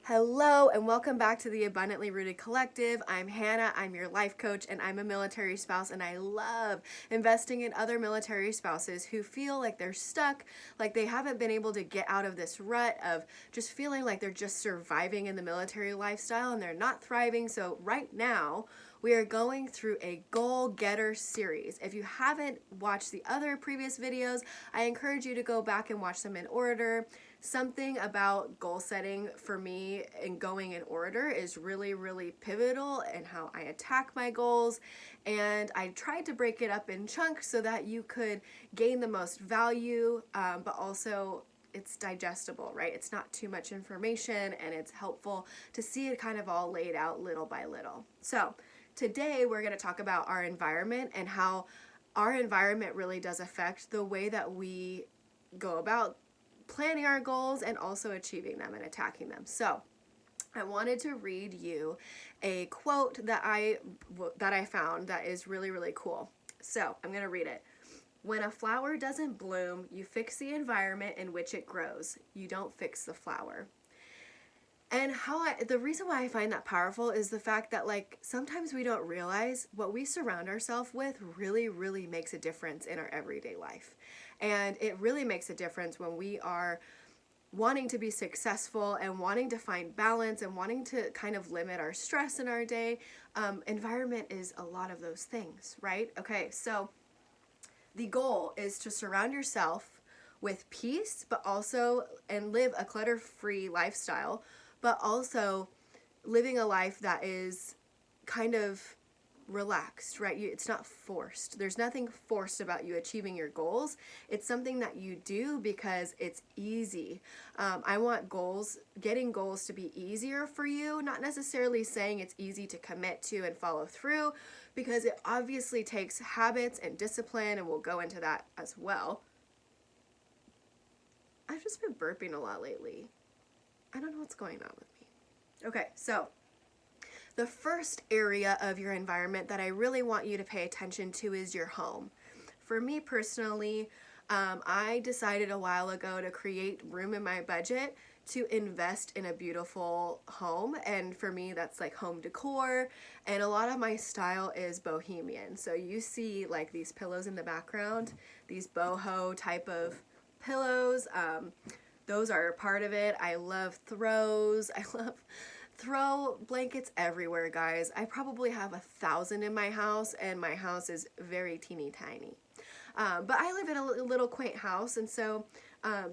Hello and welcome back to the Abundantly Rooted Collective. I'm Hannah, I'm your life coach, and I'm a military spouse, and I love investing in other military spouses who feel like they're stuck, like they haven't been able to get out of this rut of just feeling like they're just surviving in the military lifestyle and they're not thriving. So right now, we are going through a goal getter series. If you haven't watched the other previous videos, I encourage you to go back and watch them in order. Something about goal setting for me and going in order is really, really pivotal in how I attack my goals. And I tried to break it up in chunks so that you could gain the most value, but also it's digestible, right? It's not too much information and it's helpful to see it kind of all laid out little by little. So today we're going to talk about our environment and how our environment really does affect the way that we go about planning our goals and also achieving them and attacking them. So I wanted to read you a quote that I found that is really, really cool. So I'm going to read it. When a flower doesn't bloom, you fix the environment in which it grows. You don't fix the flower. And the reason why I find that powerful is the fact that sometimes we don't realize what we surround ourselves with really, really makes a difference in our everyday life. And it really makes a difference when we are wanting to be successful and wanting to find balance and wanting to kind of limit our stress in our day. Environment is a lot of those things, right? Okay, so the goal is to surround yourself with peace, but also, and live a clutter-free lifestyle, but also living a life that is kind of relaxed, right? It's not forced. There's nothing forced about you achieving your goals. It's something that you do because it's easy. I want getting goals to be easier for you, not necessarily saying it's easy to commit to and follow through, because it obviously takes habits and discipline, and we'll go into that as well. I've just been burping a lot lately. I don't know what's going on with me. Okay, so the first area of your environment that I really want you to pay attention to is your home. For me personally, I decided a while ago to create room in my budget to invest in a beautiful home. And for me, that's like home decor. And a lot of my style is bohemian. So you see like these pillows in the background, these boho type of pillows. Those are part of it. I love throws. I love throw blankets everywhere, guys. I probably have 1,000 in my house, and my house is very teeny tiny. But I live in a little quaint house, and so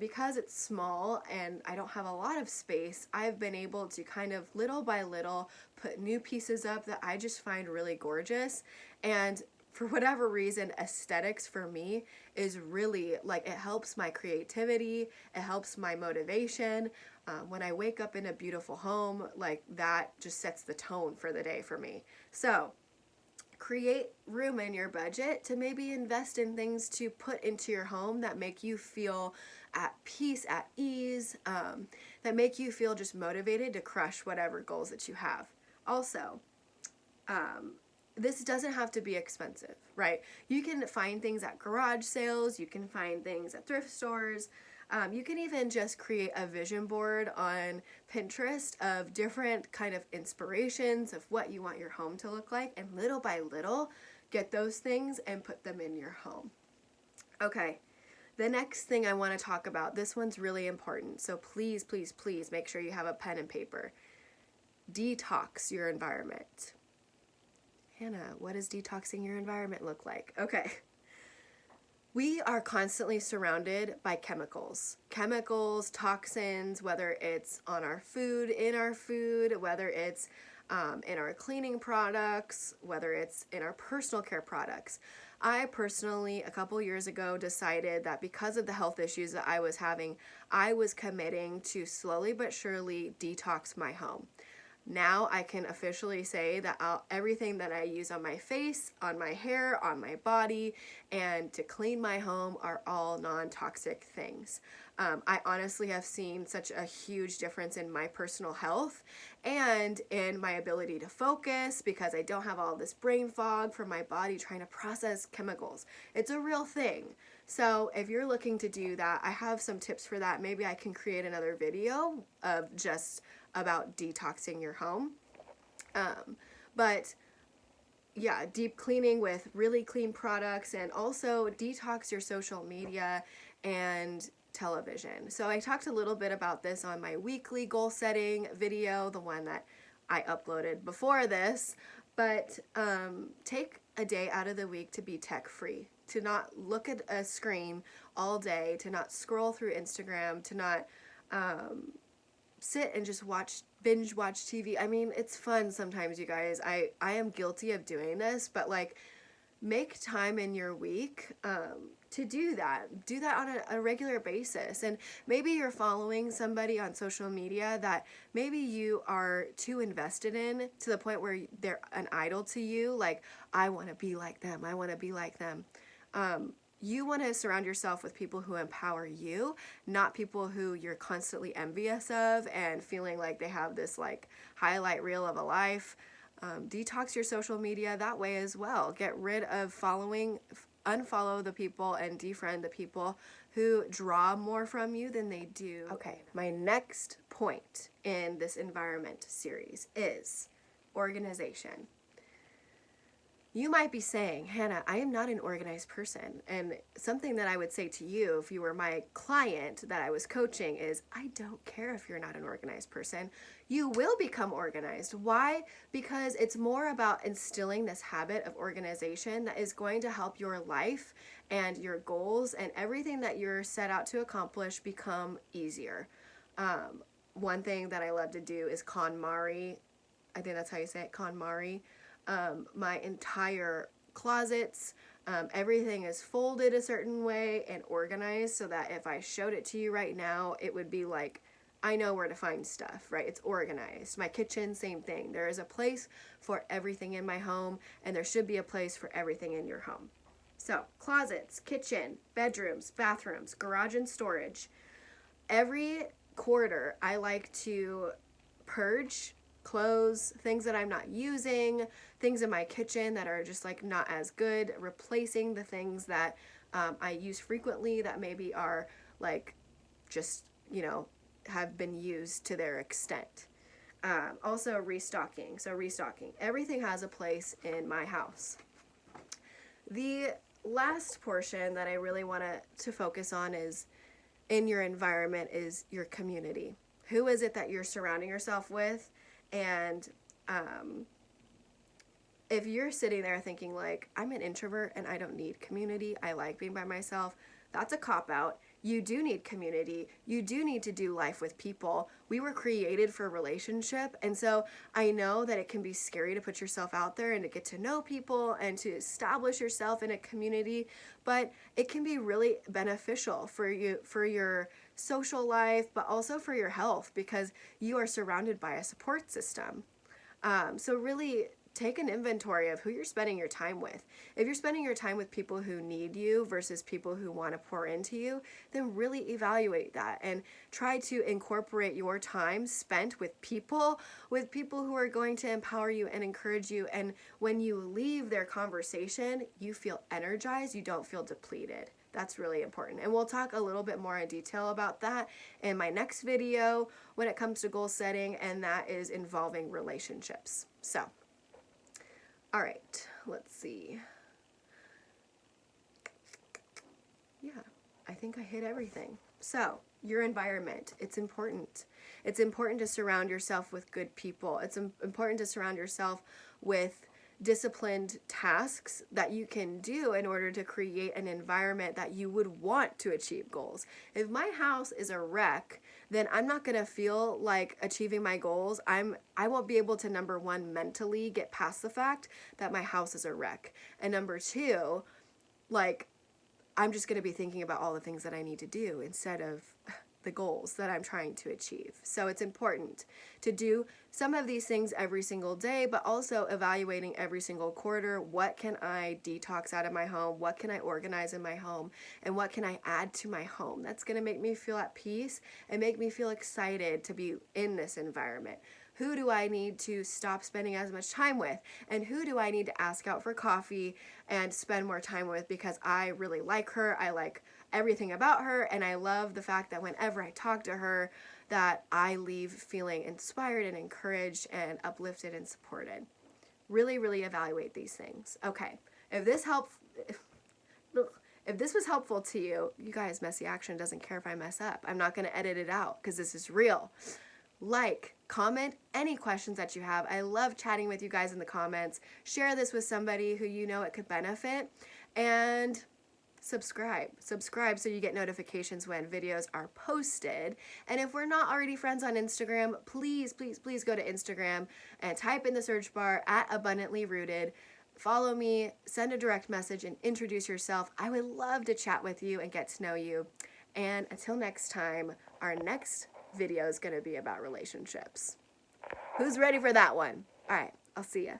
because it's small and I don't have a lot of space, I've been able to kind of little by little put new pieces up that I just find really gorgeous. And for whatever reason, aesthetics for me is really it helps my creativity, it helps my motivation. When I wake up in a beautiful home, that just sets the tone for the day for me. So create room in your budget to maybe invest in things to put into your home that make you feel at peace, at ease, that make you feel just motivated to crush whatever goals that you have. Also, this doesn't have to be expensive, right? You can find things at garage sales, you can find things at thrift stores, you can even just create a vision board on Pinterest of different kind of inspirations of what you want your home to look like, and little by little get those things and put them in your home. Okay, the next thing I want to talk about, this one's really important, so please, please, please make sure you have a pen and paper. Detox your environment. Hannah, what does detoxing your environment look like? Okay. We are constantly surrounded by chemicals, toxins, whether it's on our food, in our food, whether it's in our cleaning products, whether it's in our personal care products. I personally, a couple years ago, decided that because of the health issues that I was having, I was committing to slowly but surely detox my home. Now I can officially say that everything that I use on my face, on my hair, on my body, and to clean my home are all non-toxic things. I honestly have seen such a huge difference in my personal health and in my ability to focus because I don't have all this brain fog from my body trying to process chemicals. It's a real thing. So if you're looking to do that, I have some tips for that. Maybe I can create another video of just about detoxing your home. But yeah, deep cleaning with really clean products, and also detox your social media and television. So I talked a little bit about this on my weekly goal setting video, the one that I uploaded before this. But take a day out of the week to be tech free, to not look at a screen all day, to not scroll through Instagram, to not sit and just binge watch TV. I mean, it's fun sometimes, you guys. I am guilty of doing this, but like, make time in your week to do that. Do that on a regular basis. And maybe you're following somebody on social media that maybe you are too invested in, to the point where they're an idol to you. Like, I want to be like them. I want to be like them. You want to surround yourself with people who empower you, not people who you're constantly envious of and feeling like they have this like highlight reel of a life. Detox your social media that way as well. Get rid of unfollow the people and defriend the people who draw more from you than they do. Okay, my next point in this environment series is organization. You might be saying, Hannah, I am not an organized person. And something that I would say to you if you were my client that I was coaching is, I don't care if you're not an organized person. You will become organized. Why? Because it's more about instilling this habit of organization that is going to help your life and your goals and everything that you're set out to accomplish become easier. One thing that I love to do is KonMari. I think that's how you say it, KonMari. My entire closets, everything is folded a certain way and organized so that if I showed it to you right now, it would be like, I know where to find stuff, right? It's organized. My kitchen, same thing. There is a place for everything in my home, and there should be a place for everything in your home. So, closets, kitchen, bedrooms, bathrooms, garage and storage. Every quarter, I like to purge clothes, things that I'm not using, things in my kitchen that are just like not as good, replacing the things that I use frequently that maybe are like just, have been used to their extent. Also restocking. So restocking. Everything has a place in my house. The last portion that I really want to focus on is in your environment is your community. Who is it that you're surrounding yourself with? And if you're sitting there thinking like, I'm an introvert and I don't need community, I like being by myself, that's a cop-out. You do need community. You do need to do life with people. We were created for relationship. And so I know that it can be scary to put yourself out there and to get to know people and to establish yourself in a community, but it can be really beneficial for you, for your social life, but also for your health, because you are surrounded by a support system. So really take an inventory of who you're spending your time with. If you're spending your time with people who need you versus people who want to pour into you, then really evaluate that and try to incorporate your time spent with people who are going to empower you and encourage you. And when you leave their conversation, you feel energized, you don't feel depleted. That's really important. And we'll talk a little bit more in detail about that in my next video when it comes to goal setting, and that is involving relationships. So, all right, let's see. Yeah, I think I hit everything. So, your environment, it's important. It's important to surround yourself with good people. It's important to surround yourself with disciplined tasks that you can do in order to create an environment that you would want to achieve goals. If my house is a wreck, then I'm not going to feel like achieving my goals. I won't be able to, number one, mentally get past the fact that my house is a wreck. And number two, like, I'm just going to be thinking about all the things that I need to do instead of the goals that I'm trying to achieve. So it's important to do some of these things every single day, but also evaluating every single quarter. What can I detox out of my home? What can I organize in my home? And what can I add to my home? That's going to make me feel at peace and make me feel excited to be in this environment. Who do I need to stop spending as much time with? And who do I need to ask out for coffee and spend more time with because I really like her, I like everything about her, and I love the fact that whenever I talk to her, that I leave feeling inspired and encouraged and uplifted and supported. Really, really evaluate these things. Okay, if this was helpful to you, you guys, Messy Action doesn't care if I mess up. I'm not going to edit it out because this is real. Like, comment any questions that you have. I love chatting with you guys in the comments. Share this with somebody who you know it could benefit. And subscribe so you get notifications when videos are posted. And if we're not already friends on Instagram, please go to Instagram and type in the search bar @abundantly-rooted. Follow me, send a direct message, and introduce yourself. I would love to chat with you and get to know you. And until next time, our next video is going to be about relationships. Who's ready for that one? All right, I'll see ya.